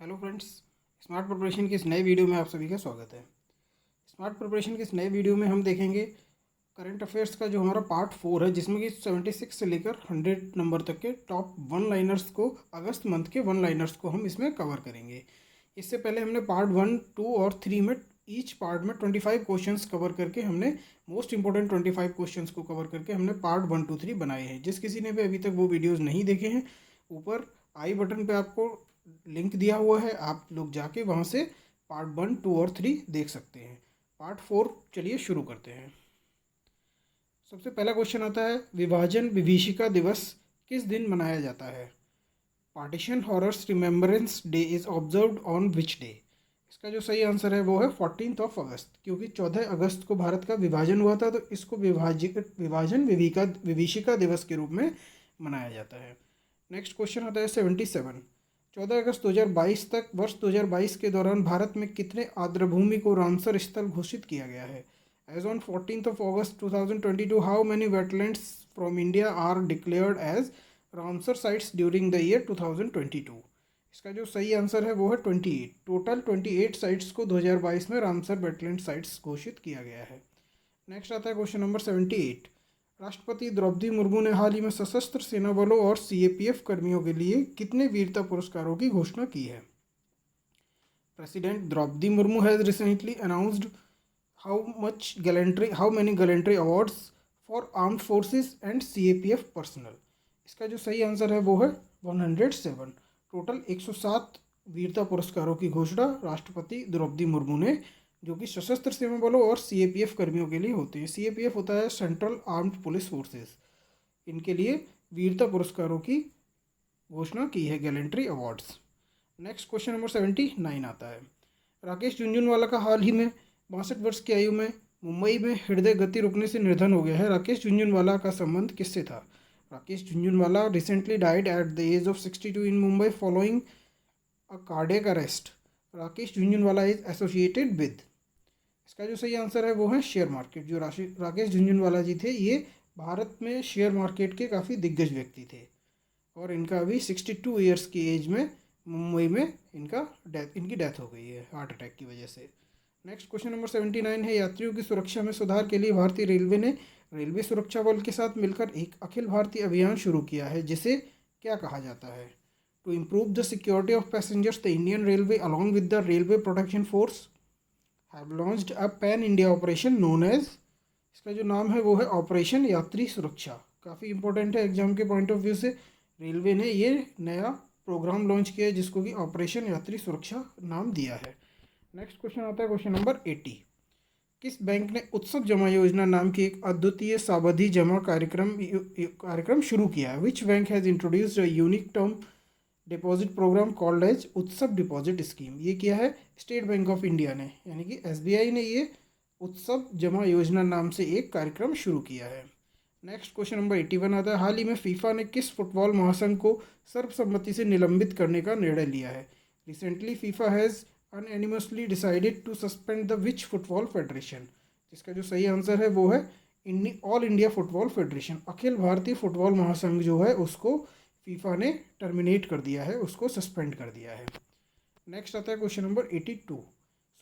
Hello friends, smart preparation की इस नए वीडियो में आप सभी का स्वागत है। स्मार्ट प्रिपरेशन के इस नए वीडियो में हम देखेंगे करंट अफेयर्स का जो हमारा पार्ट 4 है, जिसमें कि 76 से लेकर 100 नंबर तक के टॉप वन लाइनर्स को, अगस्त मंथ के वन लाइनर्स को हम इसमें कवर करेंगे। इससे पहले हमने पार्ट 1, 2 और 3 में ईच पार्ट में 25 क्वेश्चंस कवर करके हमने मोस्ट इंपॉर्टेंट 25 क्वेश्चंस को कवर करके हमने पार्ट 1, 2, 3 बनाए हैं। जिस किसी ने भी अभी तक वो वीडियोज़ नहीं देखे हैं, ऊपर आई बटन पे आपको लिंक दिया हुआ है, आप लोग जाके वहाँ से पार्ट 1, 2 और 3 देख सकते हैं। पार्ट 4 चलिए शुरू करते हैं। सबसे पहला क्वेश्चन आता है, विभाजन विभीषिका दिवस किस दिन मनाया जाता है? Partition horrors remembrance day is observed on which day? इसका जो सही आंसर है वो है 14 अगस्त, क्योंकि 14 अगस्त को भारत का विभाजन हुआ था, तो इसको विभाजन विभीषिका दिवस के रूप में मनाया जाता है। नेक्स्ट क्वेश्चन आता है 77, 14 अगस्त 2022 तक, वर्ष 2022 के दौरान भारत में कितने आर्द्रभूमि को रामसर स्थल घोषित किया गया है? As on 14 August 2022, how many wetlands from India are declared as Ramsar sites during the year 2022? इसका जो सही आंसर है वो है 28। टोटल 28 साइट्स को 2022 में रामसर वेटलैंड साइट्स घोषित किया गया है। नेक्स्ट आता है क्वेश्चन नंबर 78, राष्ट्रपति द्रौपदी मुर्मू ने हाल ही में सशस्त्र सेना बलों और सीएपीएफ कर्मियों के लिए कितने वीरता पुरस्कारों की घोषणा की है? President Draupadi Murmu has recently announced how many gallantry awards for armed forces and CAPF personnel? इसका जो सही आंसर है वो है 107। टोटल 107 वीरता पुरस्कारों की घोषणा राष्ट्रपति द्रौपदी मुर्मू ने, जो कि सशस्त्र सेना बलों और सीएपीएफ कर्मियों के लिए होते हैं। सीएपीएफ होता है सेंट्रल आर्म्ड पुलिस फोर्सेस। इनके लिए वीरता पुरस्कारों की घोषणा की है, gallantry awards. Next question number 79 आता है, राकेश झुनझुनवाला का हाल ही में 62 वर्ष की आयु में मुंबई में हृदय गति रुकने से निधन हो गया है। राकेश झुनझुनवाला का संबंध किससे था? Rakesh Jhunjhunwala recently died at the age of 62 in Mumbai following a cardiac arrest. Rakesh Jhunjhunwala is associated with? इसका जो सही आंसर है वो है शेयर मार्केट। जो राकेश झुनझुनवाला जी थे, ये भारत में शेयर मार्केट के काफ़ी दिग्गज व्यक्ति थे, और इनका अभी 62 ईयर्स की एज में मुंबई में इनकी डेथ हो गई है हार्ट अटैक की वजह से। नेक्स्ट क्वेश्चन नंबर 79 है, यात्रियों की सुरक्षा में सुधार के लिए भारतीय रेलवे ने रेलवे सुरक्षा बल के साथ मिलकर एक अखिल भारतीय अभियान शुरू किया है, जिसे क्या कहा जाता है? To improve the security of passengers, the Indian railway along with the railway protection force have launched a pan India operation known as? इसका जो नाम है वो है ऑपरेशन यात्री सुरक्षा। काफ़ी इंपॉर्टेंट है एग्जाम के पॉइंट ऑफ व्यू से। रेलवे ने ये नया प्रोग्राम लॉन्च किया है, जिसको कि ऑपरेशन यात्री सुरक्षा नाम दिया है। नेक्स्ट क्वेश्चन आता है क्वेश्चन नंबर 80, किस बैंक ने उत्सव जमा योजना नाम की एक अद्वितीय सावधि जमा कार्यक्रम शुरू किया है? Which bank has introduced a unique term deposit program called as Utsav deposit scheme? ये किया है स्टेट बैंक ऑफ इंडिया ने, यानी कि एसबीआई ने ये उत्सव जमा योजना नाम से एक कार्यक्रम शुरू किया है। नेक्स्ट क्वेश्चन नंबर 81 आता है, हाल ही में फीफा ने किस फुटबॉल महासंघ को सर्वसम्मति से निलंबित करने का निर्णय लिया है? Recently FIFA has unanimously decided to suspend the which football federation? जिसका जो सही आंसर है वो है ऑल इंडिया फुटबॉल फेडरेशन। अखिल भारतीय फुटबॉल महासंघ जो है उसको फीफा ने टर्मिनेट कर दिया है, उसको सस्पेंड कर दिया है। नेक्स्ट आता है क्वेश्चन नंबर 82,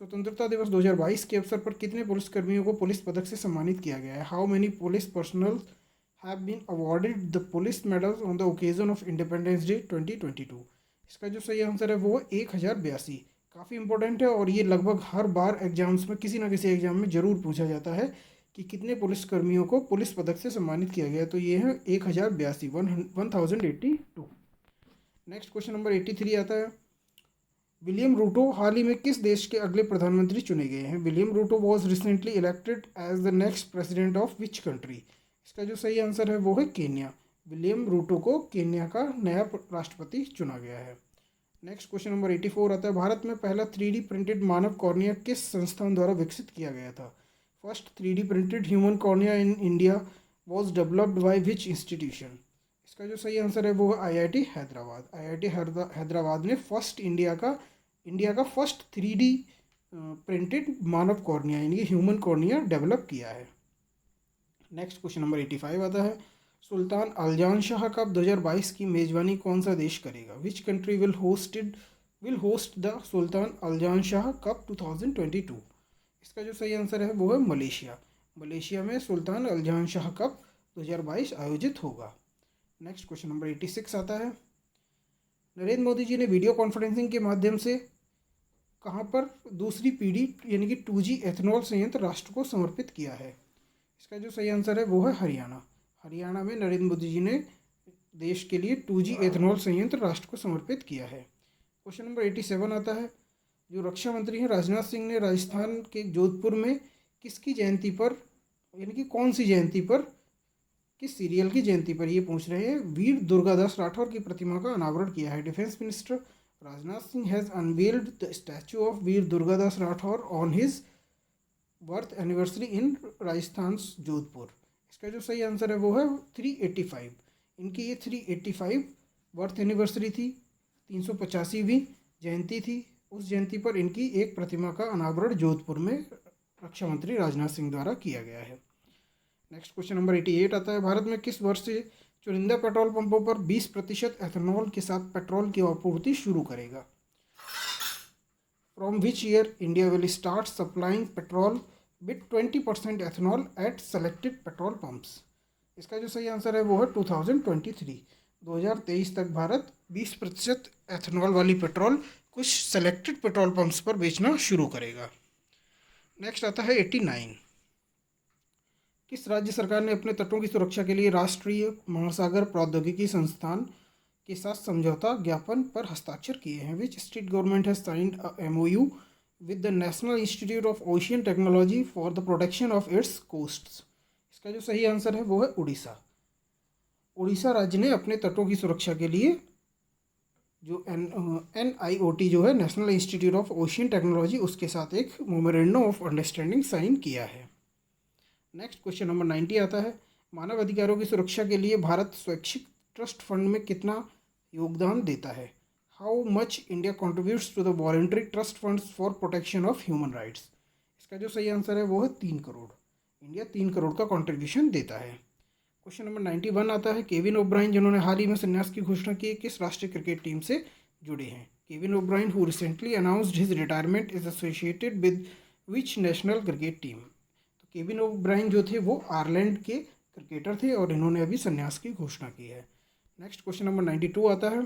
स्वतंत्रता दिवस 2022 के अवसर पर कितने पुलिसकर्मियों को पुलिस पदक से सम्मानित किया गया है? How many police personnel have been awarded the police medals on the occasion of Independence Day 2022? इसका जो सही आंसर है वो 1082। काफ़ी इंपॉर्टेंट है, और ये लगभग हर बार एग्जाम्स में किसी ना किसी एग्जाम में ज़रूर पूछा जाता है कि कितने पुलिसकर्मियों को पुलिस पदक से सम्मानित किया गया, तो ये है 1082, 1082। नेक्स्ट क्वेश्चन नंबर 83 आता है, विलियम रूटो हाल ही में किस देश के अगले प्रधानमंत्री चुने गए हैं? William Ruto was recently elected as the next president of which country? इसका जो सही आंसर है वो है केन्या। विलियम रूटो को केन्या का नया राष्ट्रपति चुना गया है। नेक्स्ट क्वेश्चन नंबर 84 आता है, भारत में पहला 3D प्रिंटेड मानव कॉर्निया किस संस्थान द्वारा विकसित किया गया था? First 3D printed human cornea in India was developed by which institution? इसका जो सही आंसर है वो है आईआईटी हैदराबाद। आईआईटी हैदराबाद ने इंडिया का फर्स्ट 3D प्रिंटेड मानव कॉर्निया यानी कि ह्यूमन कॉर्निया डेवलप किया है। नेक्स्ट क्वेश्चन नंबर 85 आता है, सुल्तान अल्जान शाह कप 2022 की मेजबानी कौन सा देश करेगा? Which country will hosted will host the Sultan अल्जान शाह कप 2022? इसका जो सही आंसर है वो है मलेशिया। मलेशिया में सुल्तान अल्जान शाह कप 2022 आयोजित होगा। नेक्स्ट क्वेश्चन नंबर 86 आता है, नरेंद्र मोदी जी ने वीडियो कॉन्फ्रेंसिंग के माध्यम से कहाँ पर दूसरी पीढ़ी यानी कि 2G एथेनॉल संयंत्र राष्ट्र को समर्पित किया है? इसका जो सही आंसर है वो है हरियाणा। हरियाणा में नरेंद्र मोदी जी ने देश के लिए 2G एथेनॉल संयंत्र राष्ट्र को समर्पित किया है। क्वेश्चन नंबर 87 आता है, जो रक्षा मंत्री हैं राजनाथ सिंह ने राजस्थान के जोधपुर में किसकी जयंती पर यानी कि कौन सी जयंती पर, किस सीरियल की जयंती पर, ये पूछ रहे हैं, वीर दुर्गादास राठौर की प्रतिमा का अनावरण किया है? Defence minister Rajnath Singh has unveiled the statue of Veer Durgadas Rathore on his birth anniversary इन राजस्थान जोधपुर। इसका जो सही आंसर है वो है 385। इनकी ये 385 बर्थ एनिवर्सरी थी, 385वीं जयंती थी। उस जयंती पर इनकी एक प्रतिमा का अनावरण जोधपुर में रक्षा मंत्री राजनाथ सिंह द्वारा किया गया है। नेक्स्ट क्वेश्चन नंबर 88 आता है, भारत में किस वर्ष से चुनिंदा पेट्रोल पंपों पर 20% एथेनॉल के साथ पेट्रोल की आपूर्ति शुरू करेगा? From which year India will start supplying petrol with 20% ethanol at selected petrol pumps? इसका जो सही आंसर है वो है 2023। 2023 तक भारत 20% एथेनॉल वाली पेट्रोल कुछ सेलेक्टेड पेट्रोल पंप्स पर बेचना शुरू करेगा। नेक्स्ट आता है 89, किस राज्य सरकार ने अपने तटों की सुरक्षा के लिए राष्ट्रीय महासागर प्रौद्योगिकी संस्थान के साथ समझौता ज्ञापन पर हस्ताक्षर किए हैं? Which state government has signed a MOU with the National Institute of Ocean Technology for the protection of its coasts? इसका जो सही आंसर है वो है उड़ीसा। उड़ीसा राज्य ने अपने तटों की सुरक्षा के लिए जो NIOT जो है national Institute of Ocean technology, उसके साथ एक मेमोरेंडम ऑफ अंडरस्टैंडिंग साइन किया है। नेक्स्ट क्वेश्चन नंबर 90 आता है, मानव अधिकारों की सुरक्षा के लिए भारत स्वैच्छिक ट्रस्ट फंड में कितना योगदान देता है? How much India contributes to the voluntary trust funds for protection of human rights? इसका जो सही आंसर है वो है 3 करोड़। इंडिया 3 करोड़ का कॉन्ट्रीब्यूशन देता है। क्वेश्चन नंबर 91 आता है, केविन ओब्रायन जिन्होंने हाल ही में संन्यास की घोषणा की, किस राष्ट्रीय क्रिकेट टीम से जुड़े हैं? Kevin O'Brien who recently announced his retirement is associated with which national cricket team? तो केविन ओब्रायन जो थे वो आयरलैंड के क्रिकेटर थे और इन्होंने अभी संन्यास की घोषणा की है। नेक्स्ट क्वेश्चन नंबर 92 आता है,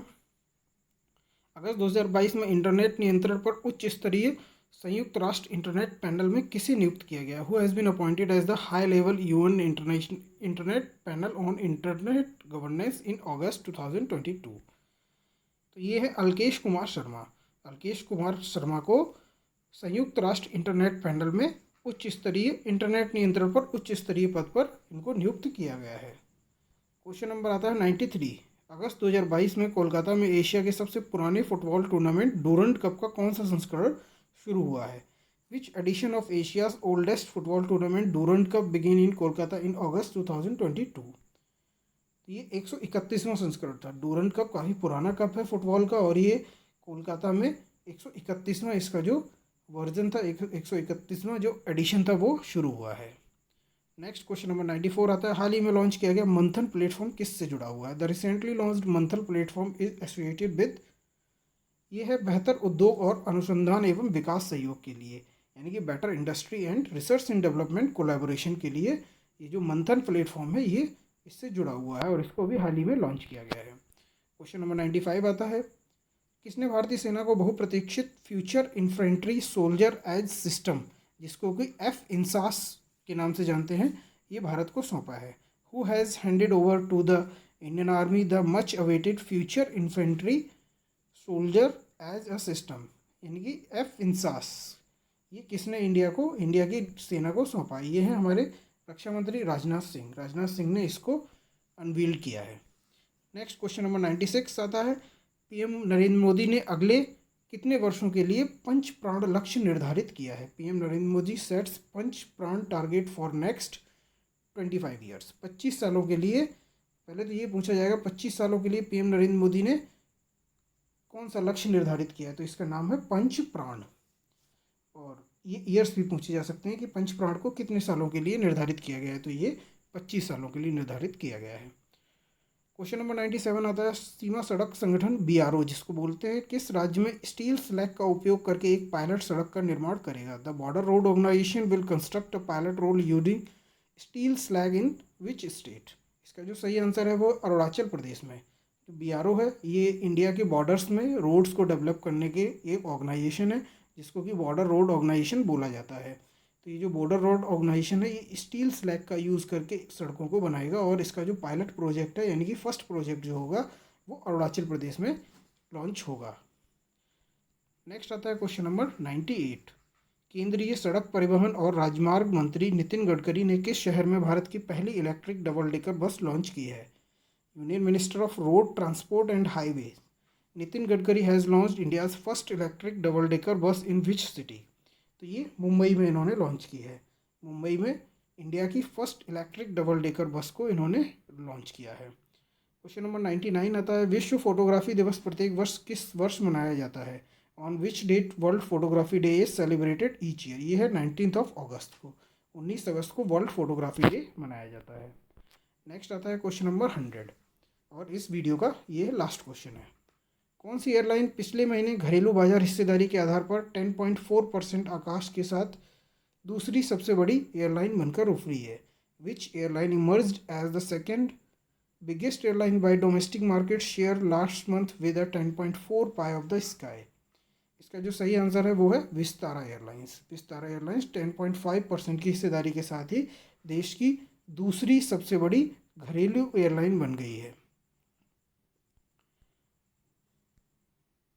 अगस्त 2022 में इंटरनेट नियंत्रण पर उच्च स्तरीय संयुक्त राष्ट्र इंटरनेट पैनल में किसे नियुक्त किया गया? Who has been appointed as the high level UN internet panel on internet governance in August 2022? तो ये है अल्केश कुमार शर्मा। अल्केश कुमार शर्मा को संयुक्त राष्ट्र इंटरनेट पैनल में उच्च स्तरीय इंटरनेट नियंत्रण पर उच्च स्तरीय पद पर इनको नियुक्त किया गया है। क्वेश्चन नंबर आता है 93, अगस्त 2022 में कोलकाता में एशिया के सबसे पुराने फुटबॉल टूर्नामेंट डूरंट कप का कौन सा संस्करण शुरू हुआ है? Which edition of Asia's oldest football tournament Durand cup begin in Kolkata in August 2022? ये 131वां संस्करण था। डूरंट कप काफ़ी पुराना कप है फुटबॉल का और ये कोलकाता में 131वां इसका जो वर्जन था, 131वां जो एडिशन था वो शुरू हुआ है। नेक्स्ट क्वेश्चन नंबर 94 आता है, हाल ही में लॉन्च किया गया मंथन प्लेटफॉर्म किससे जुड़ा हुआ है? द रिसेंटली लॉन्च्ड मंथन प्लेटफॉर्म इज एसोसिएटेड विद, ये है बेहतर उद्योग और अनुसंधान एवं विकास सहयोग के लिए, यानी कि better industry and research and development collaboration के लिए ये जो मंथन प्लेटफॉर्म है ये इससे जुड़ा हुआ है और इसको भी हाल ही में लॉन्च किया गया है। क्वेश्चन नंबर 95 आता है, किसने भारतीय सेना को बहुप्रतीक्षित future infantry soldier as system, जिसको कि FINSAS के नाम से जानते हैं, ये भारत को सौंपा है? Who has handed over to the Indian army the much awaited future infantry soldier as a system, यानी कि FINSAS, ये किसने इंडिया की सेना को सौंपा? ये है हमारे रक्षा मंत्री राजनाथ सिंह। राजनाथ सिंह ने इसको अनवील्ड किया है। नेक्स्ट क्वेश्चन नंबर 96 आता है, PM नरेंद्र मोदी ने अगले कितने वर्षों के लिए पंच प्राण लक्ष्य निर्धारित किया है? PM नरेंद्र मोदी सेट्स पंच प्राण टारगेट फॉर नेक्स्ट 25 ईयर्स। 25 सालों के लिए, पहले तो ये पूछा जाएगा 25 सालों के लिए PM नरेंद्र मोदी ने कौन सा लक्ष्य निर्धारित किया है? तो इसका नाम है पंच प्राण। और ये ईयर्स भी पूछे जा सकते हैं कि पंच प्राण को कितने सालों के लिए निर्धारित किया गया है, तो ये 25 सालों के लिए निर्धारित किया गया है। क्वेश्चन नंबर 97 आता है सीमा सड़क संगठन BRO जिसको बोलते हैं, किस राज्य में स्टील स्लैग का उपयोग करके एक पायलट सड़क का निर्माण करेगा? The Border Road Organisation will construct a pilot road using steel slag in which state? इसका जो सही आंसर है वो अरुणाचल प्रदेश में। तो BRO है, ये इंडिया के बॉर्डर्स में रोड्स को डेवलप करने के एक ऑर्गेनाइजेशन है जिसको कि बॉर्डर रोड ऑर्गेनाइजेशन बोला जाता है। तो ये जो बॉर्डर रोड ऑर्गेनाइजेशन है ये स्टील स्लैग का यूज़ करके सड़कों को बनाएगा और इसका जो पायलट प्रोजेक्ट है यानी कि फर्स्ट प्रोजेक्ट जो होगा वो अरुणाचल प्रदेश में लॉन्च होगा। नेक्स्ट आता है क्वेश्चन नंबर 98। केंद्रीय सड़क परिवहन और राजमार्ग मंत्री नितिन गडकरी ने किस शहर में भारत की पहली electric double decker bus launch की है? Union minister of road transport and highway Nitin Gadkari has launched India's first electric double decker bus in which city? तो ये मुंबई में इन्होंने लॉन्च की है। मुंबई में इंडिया की first electric double decker bus को इन्होंने लॉन्च किया है। क्वेश्चन नंबर 99 आता है विश्व फोटोग्राफी दिवस प्रत्येक वर्ष किस वर्ष मनाया जाता है? On which date World Photography Day is celebrated each year? ये है 19 अगस्त को, 19 अगस्त को वर्ल्ड फोटोग्राफी डे मनाया जाता है। नेक्स्ट आता है क्वेश्चन नंबर 100 और इस वीडियो का ये लास्ट क्वेश्चन है। कौन सी एयरलाइन पिछले महीने घरेलू बाजार हिस्सेदारी के आधार पर 10.4% आकाश के साथ दूसरी सबसे बड़ी एयरलाइन बनकर उभरी है? Which airline emerged as the second biggest airline by domestic market share last month with a 10.4 pie of the sky? इसका जो सही आंसर है वो है विस्तारा एयरलाइंस। विस्तारा एयरलाइंस 10.5% की हिस्सेदारी के साथ ही देश की दूसरी सबसे बड़ी घरेलू एयरलाइन बन गई है।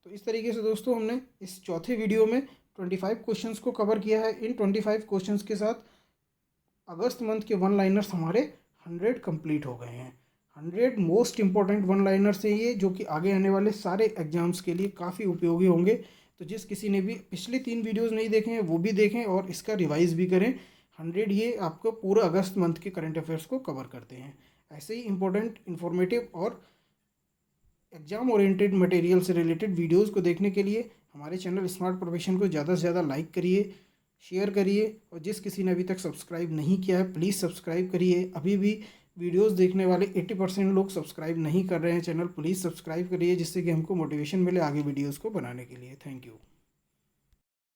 तो इस तरीके से दोस्तों हमने इस चौथे वीडियो में 25 क्वेश्चंस को कवर किया है। इन 25 क्वेश्चंस के साथ अगस्त मंथ के वन लाइनर्स हमारे 100 कंप्लीट हो गए हैं। 100 मोस्ट इंपॉर्टेंट वन लाइनर्स हैं ये, जो कि आगे आने वाले सारे एग्जाम्स के लिए काफ़ी उपयोगी होंगे। तो जिस किसी ने भी पिछले 3 वीडियोज़ नहीं देखे हैं वो भी देखें और इसका रिवाइज़ भी करें। 100 ये आपको पूरा अगस्त मंथ के करंट अफेयर्स को कवर करते हैं। ऐसे ही इंपॉर्टेंट, इन्फॉर्मेटिव और एग्जाम ओरिएंटेड मटेरियल से रिलेटेड वीडियोस को देखने के लिए हमारे चैनल स्मार्ट प्रोफेशन को ज़्यादा से ज़्यादा लाइक करिए, शेयर करिए और जिस किसी ने अभी तक सब्सक्राइब नहीं किया है प्लीज़ सब्सक्राइब करिए। अभी भी वीडियोस देखने वाले 80% लोग सब्सक्राइब नहीं कर रहे हैं चैनल, प्लीज़ सब्सक्राइब करिए जिससे कि हमको मोटिवेशन मिले आगे वीडियोज़ को बनाने के लिए। Thank you.